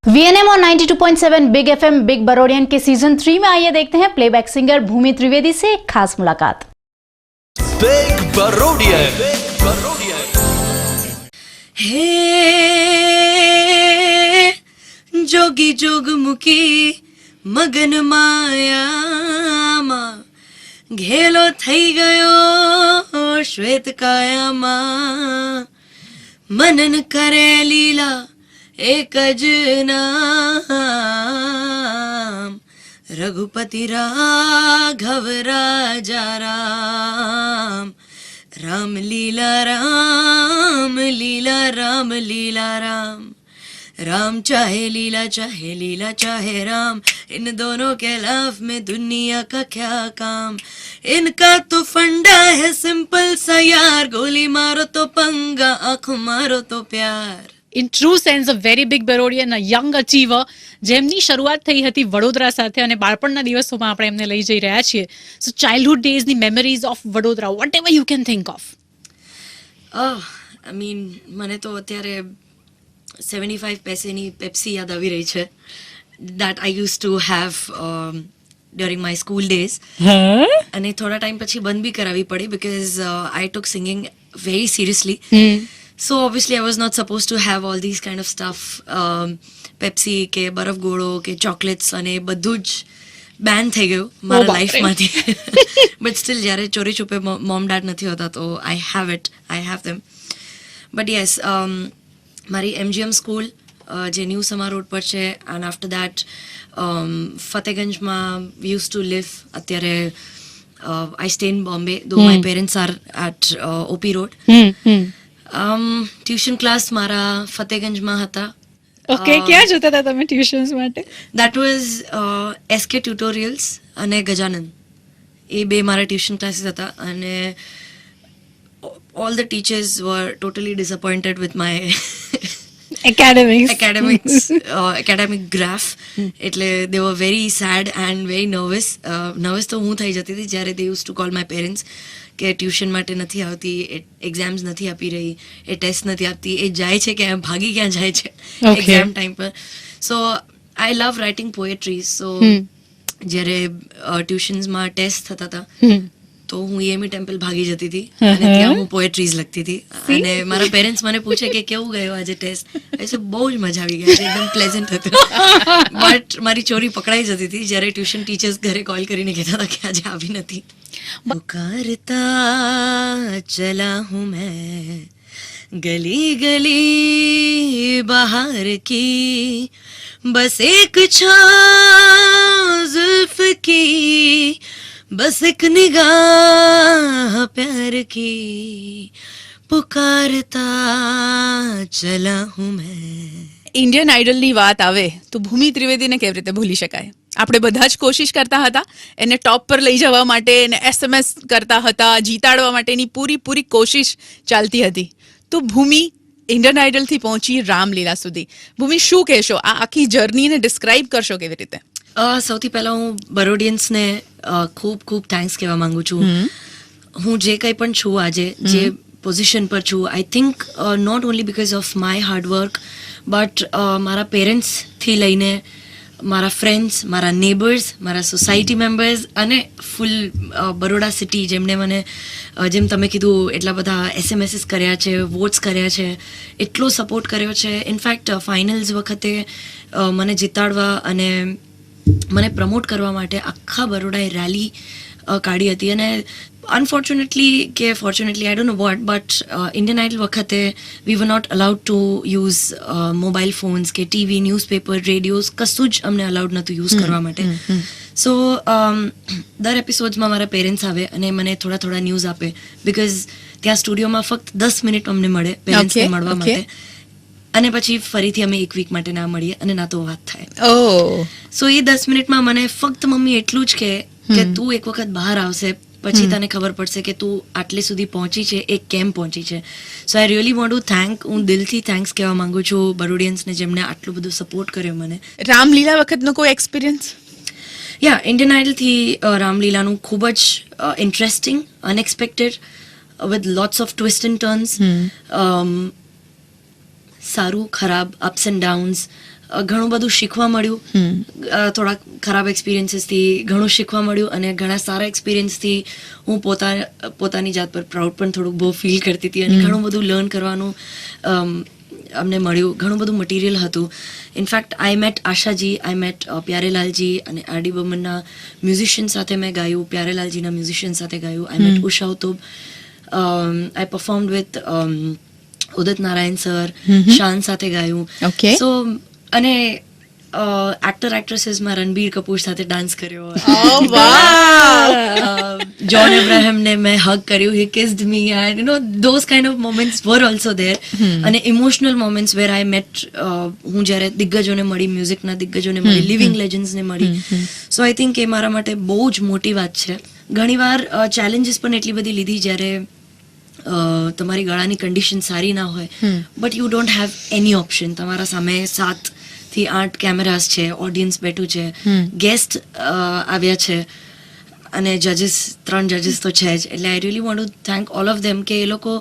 VNM और 92.7 big FM big बरोडियन के season 3 में आइए देखते हैं प्लेबैक सिंगर भूमि त्रिवेदी से एक खास मुलाकात। बिग बरोडियन हे जोगी जोगमुखी मगन मायामा ઘેલો થઈ ગયો શ્વેત કાયામાં મનન કરે લીલા એક જ નામ રઘુપતિ રાઘવ રાજા રામ राम लीला राम लीला राम लीला राम राम चाहे लीला चाहे राम इन दोनों के खिलाफ में दुनिया का क्या काम इनका तो फंडा है सिंपल सा यार गोली मारो तो पंगा आँख मारो तो प्यार. In true sense a very big Barodian, a young achiever, જેમની શરૂઆત થઈ હતી વડોદરા સાથે અને બાળપણના દિવસોમાં આપણે એમને લઈ જઈ રહ્યા છીએ. સો ચાઇલ્ડહુડ ડેઝની memories of Vadodara, whatever you can think of. I mean મને તો અત્યારે 75 પૈસેની પેપ્સી યાદ આવી રહી છે that I used to have during my school days. અને થોડા ટાઈમ પછી બંધ બી કરાવી પડી because I took singing very seriously. So obviously I was not supposed to have all these kind of stuff. Pepsi કે બરફ ગોળો કે ચોકલેટ્સ અને બધું જ બેન થઈ ગયું મારા લાઈફમાંથી. બટ સ્ટીલ જ્યારે ચોરી છુપે મોમ ડેડ નથી હોતા તો I have them. But yes, મારી MGM સ્કૂલ જે ન્યૂ સમા રોડ પર છે એન્ડ આફ્ટર દેટ ફતેગંજમાં વી યુઝ ટુ લિવ. અત્યારે I stay in Bombay though my parents are at OP road. Tuition class મારા ફતેગંજમાં હતા. ઓકે, ક્યાં જતા હતા તમે ટ્યુશન્સ માટે? દેટ વોઝ SK ટ્યુટોરિયલ્સ અને ગજાનન. એ બે મારા ટ્યુશન ક્લાસીસ હતા અને all the teachers were totally disappointed with my academic graph. એટલે they were very sad and very nervous તો હું થઈ જતી હતી જ્યારે they used to call my parents કે ટ્યુશન માટે નથી આવતી, એક્ઝામ્સ નથી આપી રહી, એ ટેસ્ટ નથી આપતી, એ જાય છે કે ભાગી ક્યાં જાય છે એક્ઝામ ટાઈમ પર. સો આઈ લવ રાઇટિંગ પોએટ્રી. સો જ્યારે ટ્યુશન્સમાં ટેસ્ટ થતા હતા તો હું EME ટેમ્પલ ભાગી જતી હતી અને ત્યાં હું પોએટ્રીઝ લખતી હતી. અને મારા પેરેન્ટ્સ મને પૂછે કે કેવું ગયો આજે ટેસ્ટ? એ બહુ જ મજા આવી ગઈ, એકદમ પ્લેઝન્ટ હતું. બટ મારી ચોરી પકડાઈ જતી હતી જ્યારે ટ્યુશન ટીચર્સ ઘરે કોલ કરીને કહેતા હતા કે આજે આવી નથી. પુકારતા ચલા હું મેં ગલી ગલી બહાર કી બસ એક છાં ઝુલ્ફ કી बस एक निगाह प्यार की पुकारता चला हूँ मैं. ઇન્ડિયન આઇડલની વાત આવે તો ભૂમિ ત્રિવેદીને કેવી રીતે ભૂલી શકાય? આપણે બધા જ કોશિશ કરતા હતા એને ટોપ પર લઈ જવા માટે, એને SMS કરતા હતા, જીતાડવા માટેની પૂરી કોશિશ ચાલતી હતી. તો ભૂમિ ઇન્ડિયન આઇડલથી પહોંચી રામલીલા સુધી. ભૂમિ, શું કહેશો? આ આખી જર્નીને ડિસ્ક્રાઇબ કરશો કેવી રીતે? સૌથી પહેલાં હું બરોડિયન્સને ખૂબ થેન્ક્સ કહેવા માંગુ છું. હું જે કંઈ પણ છું આજે, જે પોઝિશન પર છું, I think not only because of my hard work but મારા પેરેન્ટ્સથી લઈને મારા ફ્રેન્ડ્સ, મારા નેબર્સ, મારા સોસાયટી મેમ્બર્સ અને ફૂલ બરોડા સિટી જેમણે મને, જેમ તમે કીધું, એટલા બધા SMS કર્યા છે, વોટ્સ કર્યા છે, એટલો સપોર્ટ કર્યો છે. ઇનફેક્ટ ફાઇનલ્સ વખતે મને જીતાડવા અને મને પ્રમોટ કરવા માટે આખા બરોડાએ રેલી કાઢી હતી. અને અનફોર્ચ્યુનેટલી કે fortunately, I don't know what, but Indian Idol વખતે we were not allowed to use mobile phones કે TV, ન્યૂઝપેપર, રેડિયોઝ, કશું જ અમને અલાઉડ નહોતું યુઝ કરવા માટે. સો દર એપિસોડ્સમાં મારા પેરેન્ટ્સ આવે અને મને થોડા ન્યૂઝ આપે બિકોઝ ત્યાં સ્ટુડિયોમાં ફક્ત 10 મિનિટ અમને મળે પેરેન્ટ્સને મળવા માટે. અને પછી ફરીથી અમે એક વીક માટે ના મળીએ અને ના તો વાત થાય. સો એ 10 મિનિટમાં મને ફક્ત મમ્મી એટલું જ કે તું એક વખત બહાર આવશે પછી તને ખબર પડશે કે તું આટલે સુધી પહોંચી છે, એ કેમ પહોંચી છે. So I really want to thank, હું દિલથી થેન્ક્સ કહેવા માંગુ છું બરોડિયન્સને જેમણે આટલું બધું સપોર્ટ કર્યો મને. રામલીલા વખતનો કોઈ એક્સપિરિયન્સ? યા, ઇન્ડિયન આઇડલથી રામલીલાનું ખૂબ જ interesting, unexpected, with lots of twist and turns. સારું ખરાબ, અપ્સ એન્ડ ડાઉન્સ, ઘણું બધું શીખવા મળ્યું. થોડા ખરાબ એક્સપિરિયન્સીસથી ઘણું શીખવા મળ્યું અને ઘણા સારા એક્સપિરિયન્સથી હું પોતાની જાત પર પ્રાઉડ પણ થોડુંક બહુ ફીલ કરતી હતી અને ઘણું બધું લર્ન કરવાનું અમને મળ્યું. ઘણું બધું મટીરિયલ હતું. In fact I met Ashaji, I met Pyarelalji અને આરડી બર્મનના મ્યુઝિશિયન સાથે મેં ગાયું, પ્યારેલાલજીના મ્યુઝિશિયન સાથે ગાયું. I met Usha Uthup. I performed with Udit Narayan sir, Shaan સાથે ગાયું. Okay. સો અને એક્ટ્રેસીસમાં રણબીર કપૂર સાથે ડાન્સ કર્યો. Oh, wow. John Abraham ને મેં હગ કર્યું, he kissed me, and those kind of moments were also there. અને emotional moments where I met, હું જ્યારે દિગ્ગજોને મળી, મ્યુઝિકના દિગ્ગજોને મળી, લિવિંગ લેજન્ડ્સને મળી. સો આઈ થિંક એ મારા માટે બહુ જ મોટી વાત છે. ઘણીવાર ચેલેન્જીસ પણ એટલી બધી લીધી જ્યારે તમારી ગળાની કન્ડિશન સારી ના હોય, but you don't have any option. તમારા સામે 7 થી 8 કેમેરાસ છે, ઓડિયન્સ બેઠું છે, ગેસ્ટ આવ્યા છે અને જજીસ 3 જજીસ તો છે જ. એટલે આઈ really want to thank all of them કે એ લોકો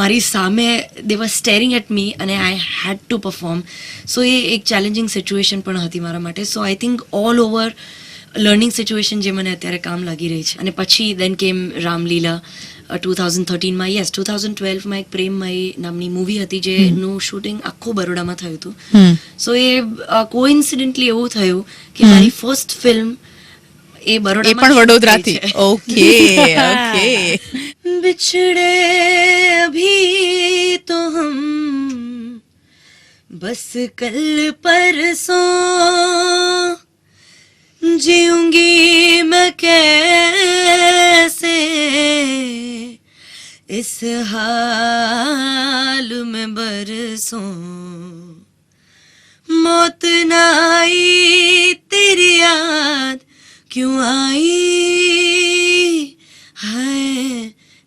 મારી સામે દે વર સ્ટેરિંગ એટ મી અને આઈ હેડ ટુ પરફોર્મ. સો એ એક ચેલેન્જિંગ સિચ્યુએશન પણ હતી મારા માટે. So I think all over learning situation જે મને અત્યારે કામ લાગી રહી છે. અને પછી દેન કેમ રામલીલા 2013માં. યસ, 2012માં એક પ્રેમમય નામની મૂવી હતી જેનું શૂટિંગ આખું બરોડામાં થયું હતું. સો એ કોઇન્સિડન્ટલી એવું થયું કે મારી ફર્સ્ટ ફિલ્મ એ બરોડામાં પણ વડોદરાથી. Okay okay. बिछड़े अभी तो हम बस कल परसों, जीऊंगी मैं कैसे इस हाल में बरसों, मौत ना आई तेरी याद क्यों आई, है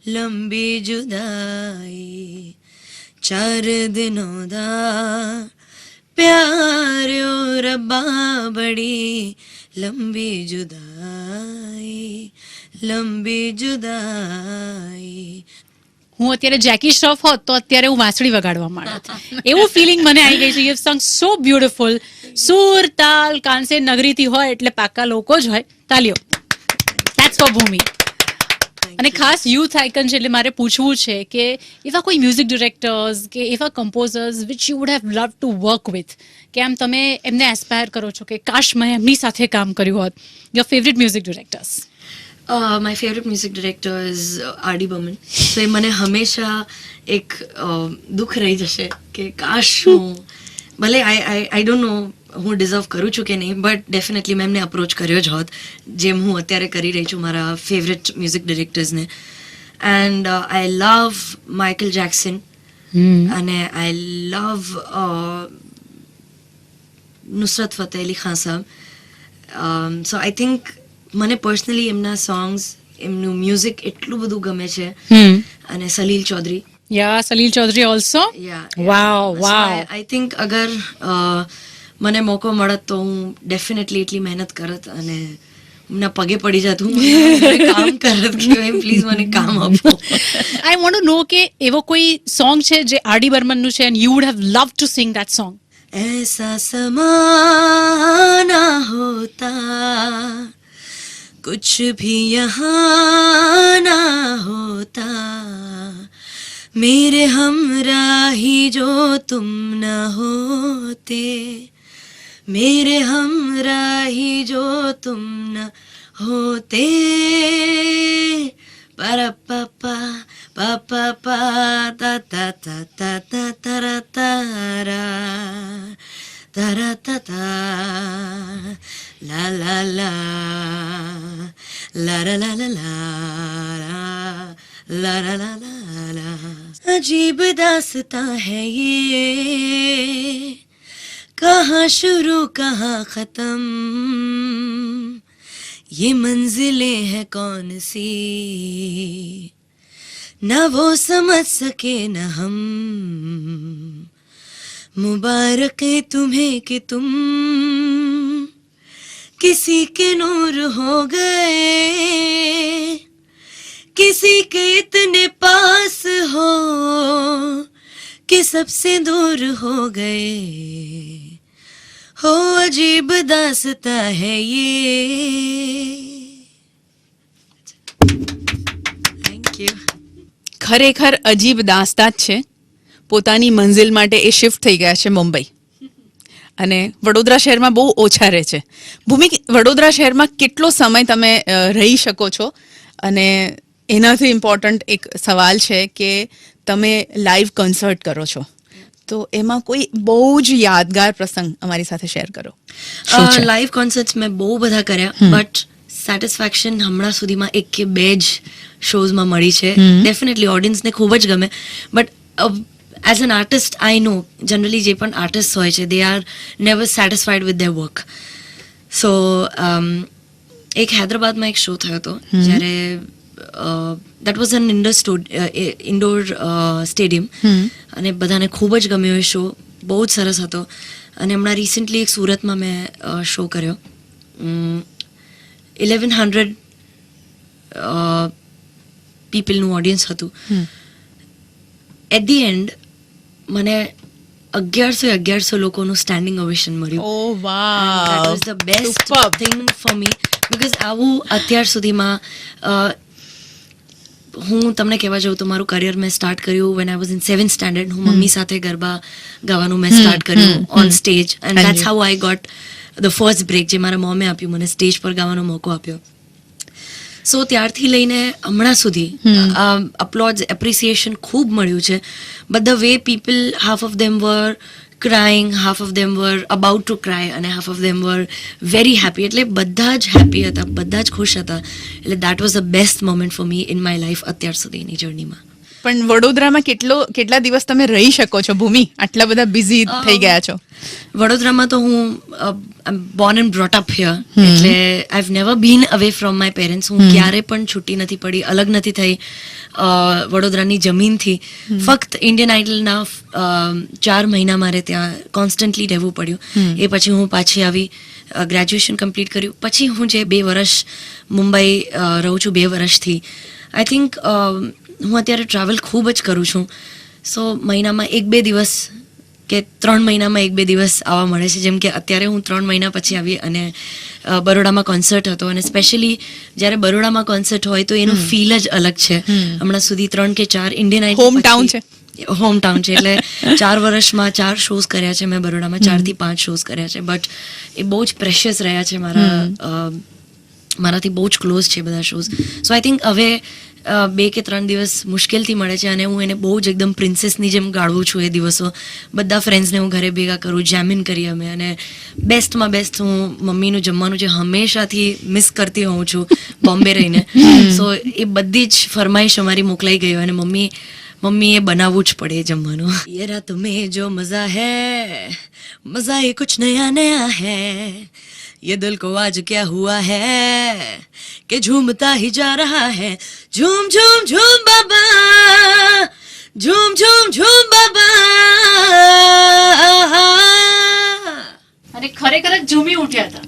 लंबी जुदाई 4 दिनों दा प्यार ओ रब्बा बड़ी लंबी जुदाई, लंबी जुदाई. હું અત્યારે જેકી શ્રોફ હોત તો અત્યારે હું વાંસળી વગાડવા માંડત. એવું ફિલિંગ મને આવી ગઈ છે. યુ હેવ સંગ સો બ્યુટીફુલ. સુર તાલ કાંસે નગરીથી હોય એટલે પાક્કા લોકો જ હોય. તાલીઓ. ધેટ્સ ફોર ભૂમિ. અને ખાસ યુથ આઇકન છે એટલે મારે પૂછવું છે કે એવા કોઈ મ્યુઝિક ડિરેક્ટર્સ કે એવા composers which you would have love to work with, કે આમ તમે એમને એસ્પાયર કરો છો કે કાશ મેં એમની સાથે કામ કર્યું હોત. Your favourite music directors? My favourite music director is RD Burman. તો એ મને હંમેશા એક દુઃખ રહી જશે કે કાશ હું, ભલે આઈ ડોન્ટ નો હું ડિઝર્વ કરું છું કે નહીં, બટ ડેફિનેટલી મેં એમને અપ્રોચ કર્યો જ હોત જેમ હું અત્યારે કરી રહી છું મારા ફેવરેટ મ્યુઝિક ડિરેક્ટર્સને. And I love Michael Jackson અને I love Nusrat Fateh Ali Khan saheb. So I think મને પર્સનલી એમના સોંગ્સ, એમનું મ્યુઝિક એટલું બધું ગમે છે. અને Salil Chowdhury. Yeah, Salil Chowdhury also. Wow wow. I think અગર મને મોકો મળત તો હું ડેફિનેટલી એટલી મહેનત કરત અને એમના પગે પડી જાત, હું કામ કરત કે પ્લીઝ મને કામ આપો. આઈ વોન્ટ ટુ નો કે એવો કોઈ સોંગ છે જે આરડી બર્મનનું છે and you would have love to sing that song? ऐसा समाना होता, कुछ भी यहाँ ना होता, मेरे हमराही जो तुम न होते, मेरे हमराही जो तुम न होते, para pa pa pa pa pa ta ta ta ta ta ta ta ta ta ta la la la la la la la la la la la. अजीब दास्तां है ये, कहाँ शुरू कहाँ खत्म, ये मंजिलें हैं कौन सी, न वो समझ सके न हम, मुबारक है तुम्हें कि तुम किसी के नूर हो गए, किसी के इतने पास हो कि सबसे दूर हो गए, हो अजीब दास्तां है ये. Thank you. ખરેખર અજીબ દાસ્તા જ છે. પોતાની મંઝિલ માટે એ શિફ્ટ થઈ ગયા છે મુંબઈ અને વડોદરા શહેરમાં બહુ ઓછા રહે છે. ભૂમિ, વડોદરા શહેરમાં કેટલો સમય તમે રહી શકો છો? અને એનાથી ઇમ્પોર્ટન્ટ એક સવાલ છે કે તમે લાઈવ કોન્સર્ટ કરો છો, તો એમાં કોઈ બહુ જ યાદગાર પ્રસંગ અમારી સાથે શેર કરો. શું છે? લાઈવ કોન્સર્ટ્સ મેં બહુ બધા કર્યા, બટ સેટિસ્ફેક્શન હમણાં સુધીમાં એક કે બે જ શોઝમાં મળી છે. ડેફિનેટલી ઓડિયન્સને ખૂબ જ ગમે, but as an artist I know generally જે પણ આર્ટિસ્ટ હોય છે they are never satisfied with their work. So એક હૈદરાબાદમાં એક શો થયો હતો જ્યારે that was an indoor stadium અને બધાને ખૂબ જ ગમ્યો એ શો, બહુ જ સરસ હતો. અને હમણાં રિસેન્ટલી એક સુરતમાં મેં શો કર્યો. 1100 પીપલનું ઓડિયન્સ હતું. એટ ધી એન્ડ મને 1100 લોકોનું સ્ટેન્ડિંગ ઓવેશન મળ્યું. Oh, wow. That was the best Superb. thing for me because આવું અત્યાર સુધીમાં હું તમને કહેવા જાઉં તો મારું કરિયર મેં સ્ટાર્ટ કર્યું when I was in 7th standard. હું મમ્મી સાથે ગરબા ગાવાનું મેં સ્ટાર્ટ કર્યું on stage and that's how I got the first break જે મારા મોમે આપ્યું, મને સ્ટેજ પર ગાવાનો મોકો આપ્યો. સો ત્યારથી લઈને હમણાં સુધી અપલોડ્સ, એપ્રિસિએશન ખૂબ મળ્યું છે. But the way people, half of them were crying, half of them were about to cry અને half of them were very happy. એટલે બધા જ હેપી હતા, બધા જ ખુશ હતા. એટલે that was the best moment for me in my life અત્યાર સુધીની જર્નીમાં. પણ વડોદરામાં કેટલા દિવસ તમે રહી શકો છો ભૂમિ? આટલા બધા બિઝી થઈ ગયા છો. વડોદરામાં તો હું Born and brought up here, એટલે I have never bin away from my parents. હું ક્યારે પણ છૂટી નથી પડી, અલગ નથી થઈ વડોદરાની જમીનથી. ફક્ત ઇન્ડિયન આઇડલના 4 મહિના મારે ત્યાં કોન્સ્ટન્ટલી રહેવું પડ્યું. એ પછી હું પાછી આવી, ગ્રેજ્યુએશન કમ્પ્લીટ કર્યું. પછી હું જે 2 વર્ષ મુંબઈ રહું છું, 2 વર્ષથી આઈ થિંક હું અત્યારે ટ્રાવેલ ખૂબ જ કરું છું. સો મહિનામાં 1-2 દિવસ કે 3 મહિનામાં 1-2 દિવસ આવવા મળે છે. જેમ કે અત્યારે હું 3 મહિના પછી આવી અને બરોડામાં કોન્સર્ટ હતો. અને સ્પેશિયલી જ્યારે બરોડામાં કોન્સર્ટ હોય તો એનું ફીલ જ અલગ છે. હમણાં સુધી 3 કે 4 ઇન્ડિયન આઇડલ હોમ ટાઉન છે. હોમ ટાઉન છે, એટલે 4 વર્ષમાં 4 શોઝ કર્યા છે મેં બરોડામાં, 4 થી 5 શોઝ કર્યા છે. બટ એ બહુ જ પ્રેશિયસ રહ્યા છે મારાથી બહુ જ ક્લોઝ છે બધા શોઝ. સો આઈ થિંક હવે 2 કે 3 દિવસ મુશ્કેલથી મળે છે અને હું એને બહુ જ એકદમ પ્રિન્સેસની જેમ ગાળવું છું એ દિવસો. બધા ફ્રેન્ડ્સને હું ઘરે ભેગા કરું, જેમિન કરીએ અમે, અને બેસ્ટમાં બેસ્ટ હું મમ્મીનું જમવાનું જે હંમેશાથી મિસ કરતી હોઉં છું બોમ્બે રહીને. સો એ બધી જ ફરમાઈશ અમારી મોકલાઈ ગઈ અને મમ્મી એ બનાવવું જ પડે એ જમવાનું. ये रात में जो मजा है, मजा ये कुछ नया नया है, ये दिल को आज क्या हुआ है कि झूमता ही जा रहा है. झूम झूम झूम बाबा, झूम झूम झूम बाबा. અને ખરેખર જ ઝૂમી ઉઠ્યા હતા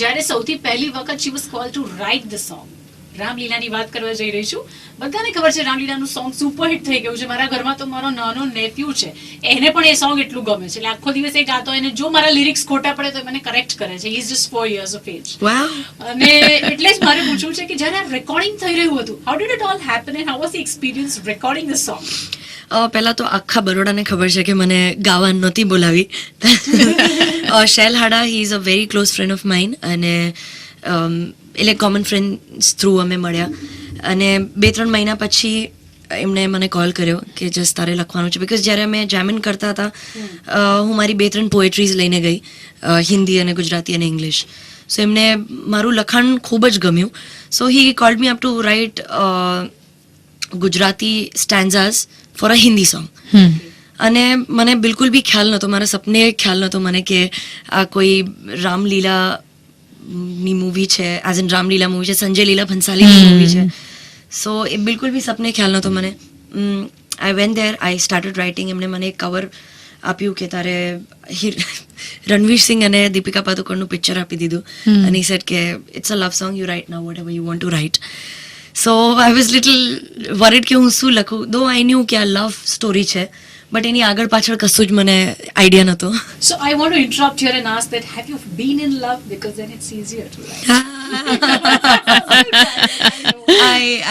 જ્યારે સૌથી પહેલી વખત she was called to write the song. રામલીલાની વાત કરવા જઈ રહી છું. બધાને ખબર છે રામલીલાનું સોંગ સુપરહિટ થઈ ગયું છે. મારા ઘરમાં તો મારો નાનો નેફ્યુ છે, એને પણ એ સોંગ એટલું ગમે છે. એટલે આખો દિવસ એ ગાતો હોય અને જો મારા લિરિક્સ ખોટા પડે તો મને કરેક્ટ કરે છે. He is just 4 years of age. Wow. અને એટલે જ મારે પૂછવું છે કે જ્યારે આ રેકોર્ડિંગ થઈ રહ્યું હતું, how did it all happen and how was the experience recording the song? પહેલા તો આખા બરોડાને ખબર છે કે મને ગાવા નહોતી બોલાવી. Shail Hada, he is a very close friend of mine અને એટલે કોમન ફ્રેન્ડ્સ થ્રુ અમે મળ્યા. અને 2-3 મહિના પછી એમણે મને કોલ કર્યો કે જસ્ટ તારે લખવાનું છે. બિકોઝ જ્યારે અમે જેમિન કરતા હતા હું મારી 2-3 પોએટ્રીઝ લઈને ગઈ, હિન્દી અને ગુજરાતી અને ઇંગ્લિશ. સો એમને મારું લખાણ ખૂબ જ ગમ્યું. So he called me up to write Gujarati stanzas for a Hindi song. અને મને બિલકુલ બી ખ્યાલ નહોતો, મારા સપને ખ્યાલ નહોતો મને કે આ કોઈ રામલીલા ની મૂવી છે, એઝ ઇન રામલીલા મૂવી છે, સંજય લીલા ભંસાલીની મૂવી છે. સો એ બિલકુલ બી સપને ખ્યાલ નહોતો મને. I went there, I started writing. એમણે મને એક કવર આપ્યું કે તારે રણવીર સિંહ અને દીપિકા પાદુકોણનું પિક્ચર આપી દીધું અને ઈ સેડ કે it's a love song, you write now whatever you want to write. So I was little worried કે હું શું લખું. દો આઈ ન્યૂ કે આ લવ સ્ટોરી છે, બટ એની આગળ પાછળ કશું જ મને આઈડિયા નહોતો. So I want to interrupt here and ask that have you been in love, because then it's easier to write.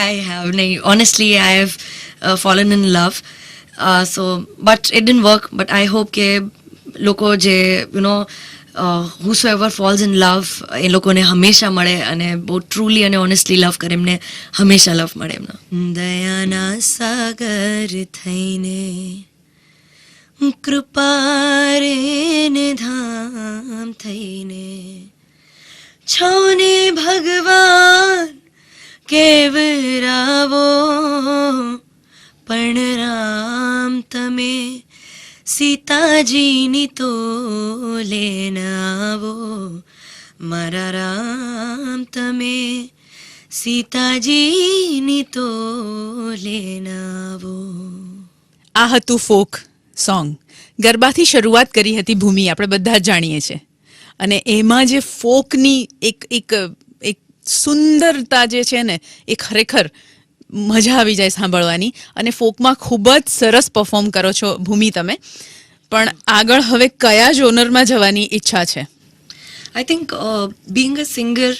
I have. Honestly, I have fallen in love. So, but it didn't work. But I hope કે લોકો જે whosoever falls in love એ લોકોને હંમેશા મળે અને બહુ truly અને honestly લવ કરે એમને હંમેશા લવ મળે એમનો. દયાના સાગર થઈને કૃપારે નિધામ થઈને છોને ભગવાન કેવરાવો પણ રામ તમે સીતાજીની તો લેનાવો મારા રામ તમે સીતાજીની તો લેનાવો. આ હતું ફોક સોંગ. ગરબાથી શરૂઆત કરી હતી ભૂમિ, આપણે બધા જ જાણીએ છીએ. અને એમાં જે ફોકની એક સુંદરતા જે છે ને એ ખરેખર મજા આવી જાય સાંભળવાની. અને ફોકમાં ખૂબ જ સરસ પરફોર્મ કરો છો ભૂમિ તમે. પણ આગળ હવે કયા જોનરમાં જવાની ઈચ્છા છે? I think being a singer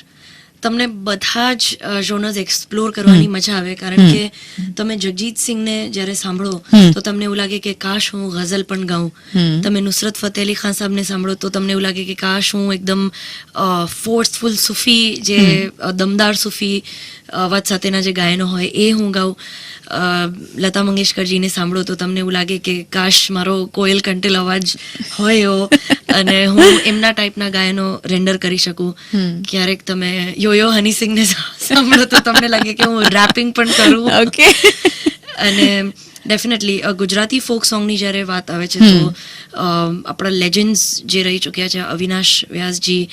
તમને બધા જ જોનર્સ એક્સપ્લોર કરવાની મજા આવે. કારણ કે તમે જગજીત સિંહને જ્યારે સાંભળો તો તમને એવું લાગે કે કાશ હું ગઝલ પણ ગાઉં. તમે નુસરત ફતેહ અલી ખાન સાહેબને સાંભળો તો તમને એવું લાગે કે કાશ હું એકદમ ફોર્સફુલ સૂફી, જે દમદાર સૂફી અવાજ સાથેના જે ગાયનો હોય એ હું ગાઉં. લતા મંગેશકરજીને સાંભળો તો તમને એવું લાગે કે કાશ મારો કોયલ કંટેલ અવાજ હોય એવો અને હું એમના ટાઈપના ગાયનો રેન્ડર કરી શકું. ક્યારેક તમે યોયો હની સિંહને સાંભળો તો તમને લાગે કે હું રેપિંગ પણ કરું. ઓકે. અને ડેફિનેટલી ગુજરાતી ફોક સોંગની જ્યારે વાત આવે છે તો આપણા લેજન્ડ્સ જે રહી ચૂક્યા છે, Avinash Vyasji,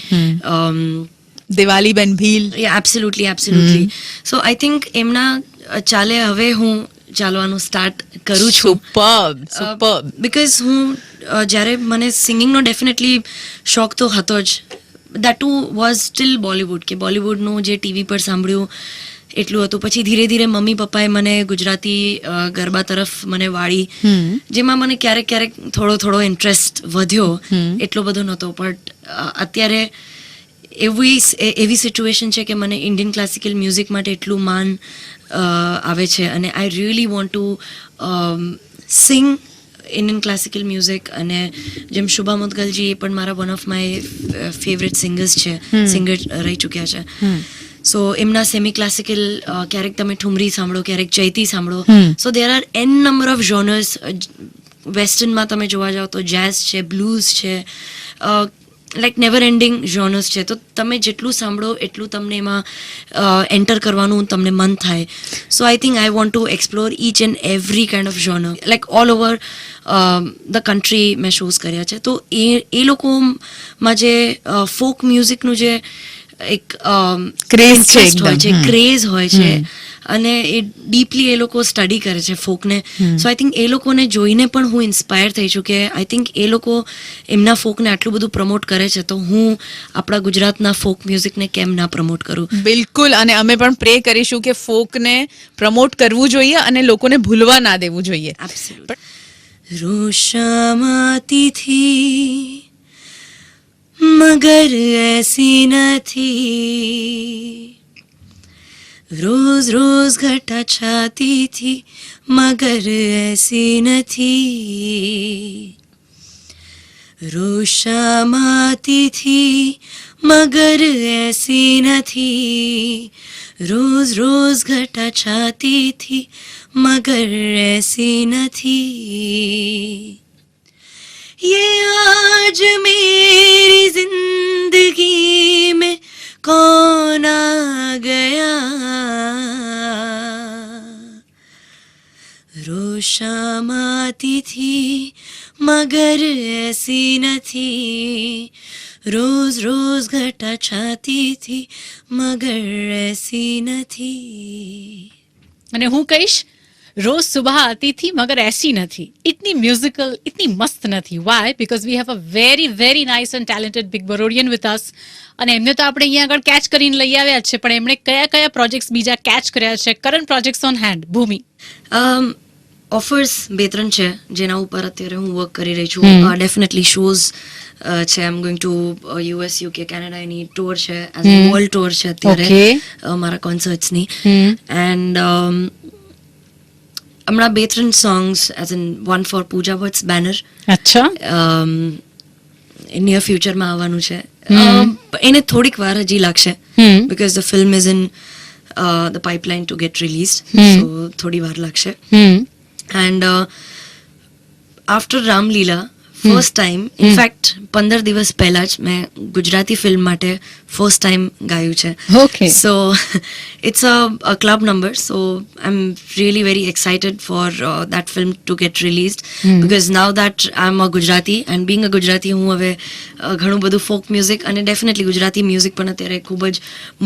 Diwaliben Bhil. Absolutely. So I think એમના ચાલે હવે હું ચાલવાનું સ્ટાર્ટ કરું છું. સુપર્બ. બિકોઝ હું જ્યારે મને સિંગિંગનો ડેફિનેટલી શોખ તો હતો જ. That too was still Bollywood, કે બોલિવૂડનું જે ટીવી પર સાંભળ્યું એટલું હતું. પછી ધીરે ધીરે મમ્મી પપ્પાએ મને ગુજરાતી ગરબા તરફ મને વાળી, જેમાં મને ક્યારેક થોડો ઇન્ટરેસ્ટ વધ્યો. એટલો બધો નહોતો. બટ અત્યારે એવી સિચ્યુએશન છે કે મને ઇન્ડિયન ક્લાસિકલ મ્યુઝિક માટે એટલું માન આવે છે અને આઈ really want to sing Indian classical music. અને જેમ શુભા મુદગલજી એ પણ મારા one of my favourite singers છે, સિંગર રહી ચૂક્યા છે. સો એમના સેમી ક્લાસિકલ ક્યારેક તમે ઠુમરી સાંભળો, ક્યારેક ચૈતી સાંભળો. So there are an number of genres. વેસ્ટર્નમાં તમે જોવા જાઓ તો જેઝ છે, બ્લૂઝ છે, લાઈક નેવર એન્ડિંગ જોનર્સ છે. તો તમે જેટલું સાંભળો એટલું તમને એમાં એન્ટર કરવાનું તમને મન થાય. So I think I want to explore each and every kind of genre, like all over the country મેં શોઝ કર્યા છે. તો એ લોકોમાં જે ફોક મ્યુઝિકનું જે એક ક્રેઝ હોય છે અને એ ડીપલી એ લોકો સ્ટડી કરે છે ફોકને. સો આઈ થિંક એ લોકોને જોઈને પણ હું ઇન્સ્પાયર થઈ છું કે આઈ થિંક એ લોકો એમના ફોકને આટલું બધું પ્રમોટ કરે છે તો હું આપણા ગુજરાતના ફોક મ્યુઝિકને કેમ ના પ્રમોટ કરું. બિલકુલ. અને અમે પણ પ્રે કરીશું કે ફોકને પ્રમોટ કરવું જોઈએ અને લોકોને ભૂલવા ના દેવું જોઈએ. રોશામાતી થી મગર એસી નથી, રોજ રોજ ઘટા છાતી થી મગર એસી નથી. રોશામાતી થી મગર એસી નથી, રોજ રોજ ઘટા છાતી થી મગર એસી નથી. ये आज मेरी जिंदगी में कौन आ गया, रोशामाती थी मगर ऐसी નથી, રોજ રોજ ઘટા છાતી થી મગર ऐसी નથી. અને હું કહીશ રોજ સુબહ આતી थी मगर ऐसी નથી. इतनी म्यूजिकल, इतनी मस्त નથી. Why? Because we have a very very nice and talented big Barodian with us. અને એમને તો આપણે અહીંયા આગળ કેચ કરીને લઈ આવ્યા છે, પણ એમણે કયા કયા પ્રોજેક્ટ્સ બીજા કેચ કર્યા છે? Current projects on hand, Bhoomi. Offers બે ત્રણ છે જેના ઉપર અત્યારે હું વર્ક કરી રહી છું. ડેફિનેટલી શોઝ છે. I am going to US, UK, Canada. એની ટુર છે, એઝ અ વર્લ્ડ ટુર છે અત્યારે મારા કોન્સર્ટ્સની. એન્ડ હમણાં બે ત્રણ songs as in one for Pooja Bhatt's banner અચ્છા નિયર ફ્યુચરમાં આવવાનું છે. એને થોડીક વાર હજી લાગશે because the film is in the pipeline to get release, so થોડી વાર લાગશે. And after Ramleela first time, in fact 15 દિવસ પહેલા જ મેં ગુજરાતી ફિલ્મ માટે ફર્સ્ટ ટાઈમ ગાયું છે. Okay. So it's a club number, so I am really very excited for that film to get released because now that I am a Gujarati and being a Gujarati હું હવે ઘણું બધું ફોક મ્યુઝિક અને definitely Gujarati music પણ અત્યારે ખૂબ જ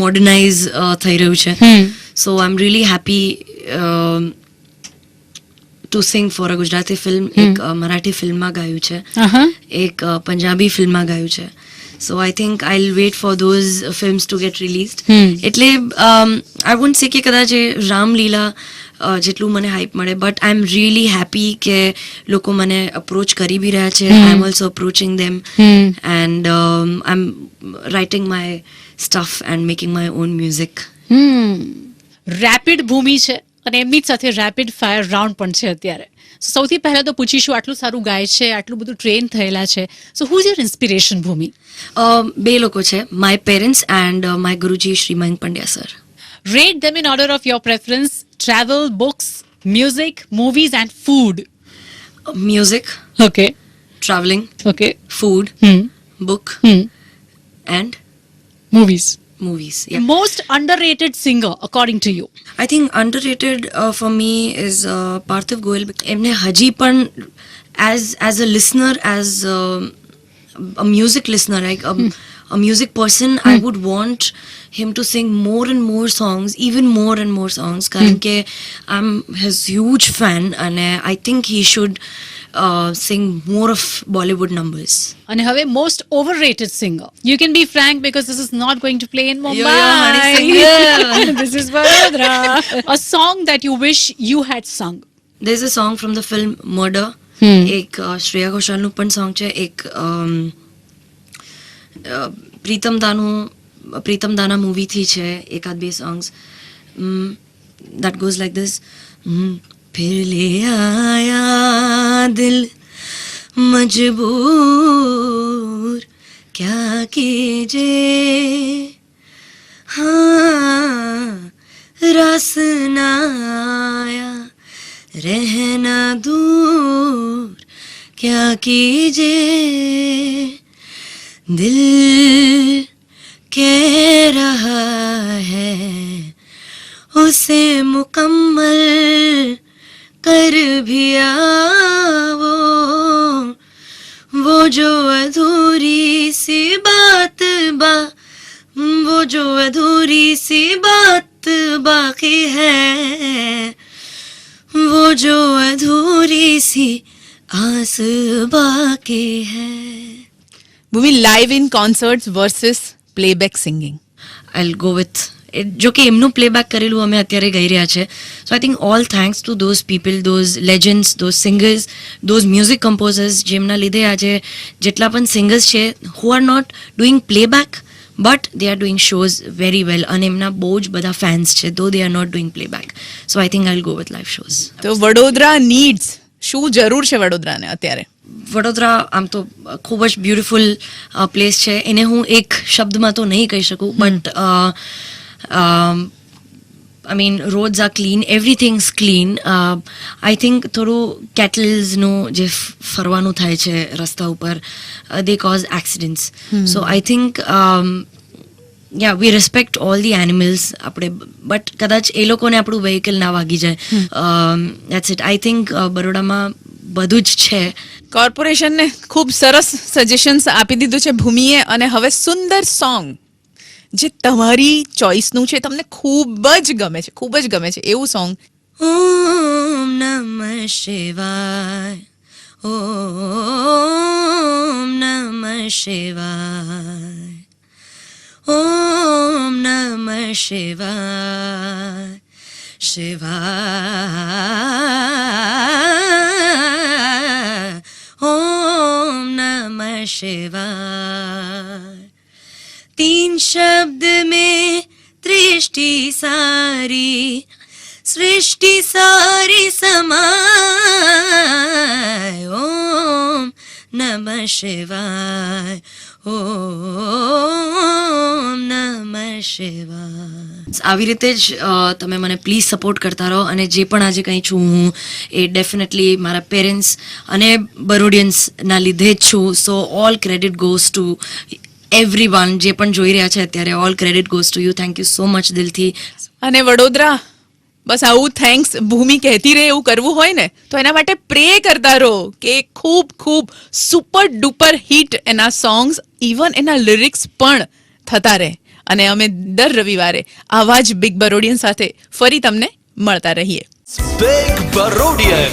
modernise થઈ રહ્યું છે. So I am really happy to sing for a Gujarati film. એક મરાઠી ફિલ્મમાં ગાયું છે, એક પંજાબી ફિલ્મમાં ગાયું છે. So I think I will wait for those films to get released. એટલે આઈ વોન્ટ સે કે કદાચ એ રામલીલા જેટલું મને હાઇપ મળે, but I am really happy કે લોકો મને અપ્રોચ કરી બી રહ્યા છે. I am also approaching them and I am writing my stuff and making my own music. રેપિડ ભૂમિ છે અને એમની જ સાથે રેપિડ ફાયર રાઉન્ડ પણ છે અત્યારે. સૌથી પહેલા તો પૂછીશું, આટલું સારું ગાય છે, આટલું બધું ટ્રેન થયેલા છે, સો હુ ઇઝ યોર ઇન્સ્પિરેશન ભૂમિ? બે લોકો છે, my parents and my Guruji Shri Mayank Pandya sir. Rate them in order of your preference: travel, books, music, movies and food. Music, Okay. traveling, Okay. food, book and Movies. movies. Yeah. Most underrated singer according to you? I think underrated for me is Parthiv Goel. એમને હજી પણ as a listener, as a music listener, like a music person, I would want him to sing more and more songs, even more and more songs. કારણ કે I'm his huge fan and I think he should sing more of Bollywood numbers. And હવે most overrated singer. You can be frank because this is not going to play in Mumbai. Yo, honey singer. This is Vadodara. A song that you wish you had sung. There's a song from the film Murder. એક શ્રેયા ઘોષાલનું પણ song છે, એક પ્રીતમ દાના મૂવીથી છે એકાદ બે songs. that goes like this. फिर ले आया दिल मजबूर क्या कीजे, हाँ रस ना आया रहना दूर क्या कीजे, दिल कह रहा है उसे मुकम्मल कर भी आओ, वो जो अधूरी सी बात वो जो अधूरी सी बात बाकी है, वो जो अधूरी सी आस बाकी है. ભૂમિ, live in concerts versus playback singing. I'll go with જો કે એમનું પ્લેબેક કરેલું અમે અત્યારે ગઈ રહ્યા છે. So I think all thanks to those people, those legends, those singers, those music composers, જેમના લીધે આજે જેટલા પણ સિંગર્સ છે who are not doing playback but they are doing shows very well, અને એમના બહુ જ બધા ફેન્સ છે though they are not doing playback. So I think I will go with live shows. તો વડોદરા નીડ્સ, શું જરૂર છે વડોદરાને અત્યારે? વડોદરા આમ તો ખૂબ જ બ્યુટિફુલ પ્લેસ છે. એને હું એક શબ્દમાં તો નહીં કહી શકું, but I mean, roads are clean, everything's clean. I think થોડું કેટલનું જે ફરવાનું થાય છે રસ્તા ઉપર, they cause accidents. So I think yeah, we respect all the animals આપણે, બટ કદાચ એ લોકોને આપણું વેહિકલ ના વાગી જાય. That's it. I think બરોડામાં બધું જ છે. કોર્પોરેશનને ખૂબ સરસ સજેશન્સ આપી દીધું છે ભૂમિએ, અને હવે સુંદર સોંગ જે તમારી ચોઇસનું છે, તમને ખૂબ જ ગમે છે, ખૂબ જ ગમે છે એવું સોંગ. ઓમ નમઃ શિવાય, ઓમ નમઃ શિવાય, ઓમ નમઃ શિવાય, શિવાય शिवाय। 3 शब्द में दृष्टि सारी, सृष्टि सारी समाय। ओम नमः शिवाय, ઓમ નમઃ શિવાય। આવી રીતે જ તમે મને પ્લીઝ સપોર્ટ કરતા રહો, અને જે પણ આજે કંઈ છું હું એ ડેફિનેટલી મારા પેરેન્ટ્સ અને બરોડિયન્સના લીધે જ છું. સો all credit goes to everyone જે પણ જોઈ રહ્યા છે અત્યારે. All credit goes to you. Thank you so much દિલથી. અને વડોદરા બસ આવું થેન્ક્સ ભૂમિ કહેતી રહે એવું કરવું હોય ને તો એના માટે પ્રે કરતા રહો કે ખૂબ ખૂબ સુપર ડુપર હિટ એના સોંગ્સ, ઇવન એના લિરિક્સ પણ થતા રહે. અને અમે દર રવિવારે આવા જ બિગ બરોડિયન સાથે ફરી તમને મળતા રહીએ. Big Barodian.